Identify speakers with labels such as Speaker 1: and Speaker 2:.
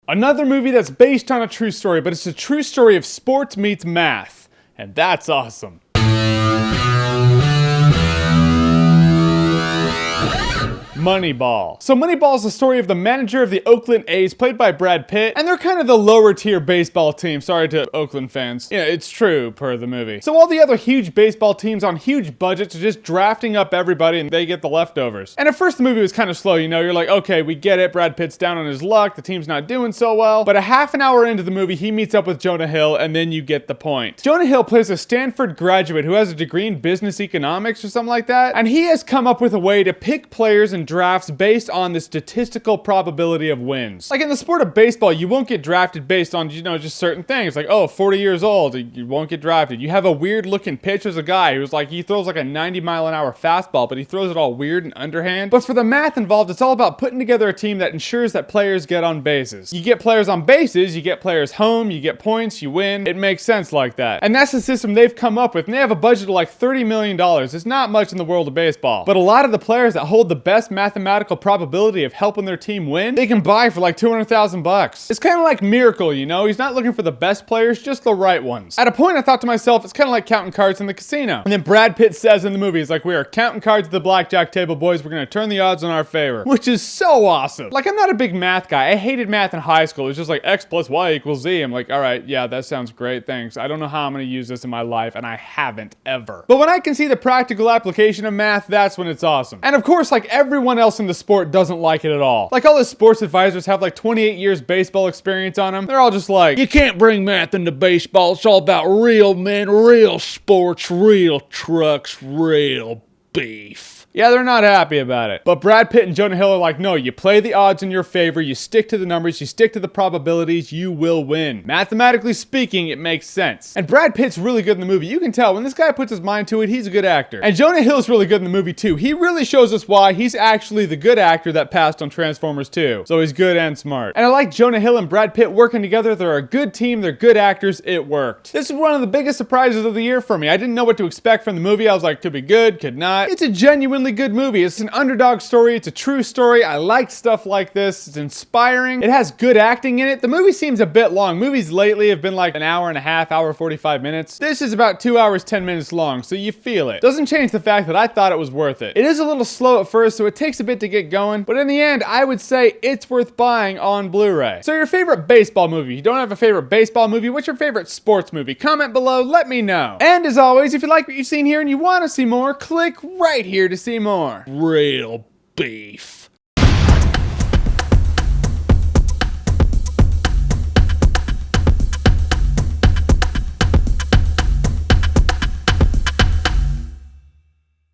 Speaker 1: Another movie that's based on a true story, but it's a true story of sports meets math. And that's awesome. Moneyball. So Moneyball is the story of the manager of the Oakland A's, played by Brad Pitt, and they're kind of the lower tier baseball team. Sorry to Oakland fans. Yeah, it's true per the movie. So all the other huge baseball teams on huge budgets are just drafting up everybody and they get the leftovers. And at first the movie was kind of slow, you know, you're like, okay, we get it, Brad Pitt's down on his luck, the team's not doing so well. But a half an hour into the movie, he meets up with Jonah Hill, and then you get the point. Jonah Hill plays a Stanford graduate who has a degree in business economics or something like that, and he has come up with a way to pick players and drafts based on the statistical probability of wins. Like in the sport of baseball, you won't get drafted based on, you know, just certain things. Like, oh, 40 years old, you won't get drafted. You have a weird looking pitch. There's a guy who's like, he throws like a 90-mile-an-hour fastball, but he throws it all weird and underhand. But for the math involved, it's all about putting together a team that ensures that players get on bases. You get players on bases, you get players home, you get points, you win. It makes sense like that. And that's the system they've come up with. And they have a budget of like $30 million. It's not much in the world of baseball. But a lot of the players that hold the best mathematical probability of helping their team win, they can buy for like $200,000. It's kind of like Miracle, you know? He's not looking for the best players, just the right ones. At a point, I thought to myself, it's kind of like counting cards in the casino. And then Brad Pitt says in the movie, he's like, we are counting cards at the blackjack table, boys. We're going to turn the odds in our favor. Which is so awesome. Like, I'm not a big math guy. I hated math in high school. It was just like X plus Y equals Z. I'm like, all right, yeah, that sounds great. Thanks. I don't know how I'm going to use this in my life, and I haven't ever. But when I can see the practical application of math, that's when it's awesome. And of course, like everyone else in the sport doesn't like it at all. Like all the sports advisors have like 28 years baseball experience on them. They're all just like, you can't bring math into baseball. It's all about real men, real sports, real trucks, real beef. Yeah, they're not happy about it. But Brad Pitt and Jonah Hill are like, no, you play the odds in your favor, you stick to the numbers, you stick to the probabilities, you will win. Mathematically speaking, it makes sense. And Brad Pitt's really good in the movie. You can tell when this guy puts his mind to it, he's a good actor. And Jonah Hill's really good in the movie too. He really shows us why he's actually the good actor that passed on Transformers 2. So he's good and smart. And I like Jonah Hill and Brad Pitt working together. They're a good team, they're good actors, it worked. This is one of the biggest surprises of the year for me. I didn't know what to expect from the movie. I was like, could be good, could not. It's a genuinely good movie. It's an underdog story. It's a true story. I like stuff like this. It's inspiring. It has good acting in it. The movie seems a bit long. Movies lately have been like an hour and a half, hour 45 minutes. This is about 2 hours, 10 minutes long, so you feel it. Doesn't change the fact that I thought it was worth it. It is a little slow at first, so it takes a bit to get going, but in the end, I would say it's worth buying on Blu-ray. So your favorite baseball movie. You don't have a favorite baseball movie? What's your favorite sports movie? Comment below, let me know. And as always, if you like what you've seen here and you want to see more, click right here to see more. Real beef.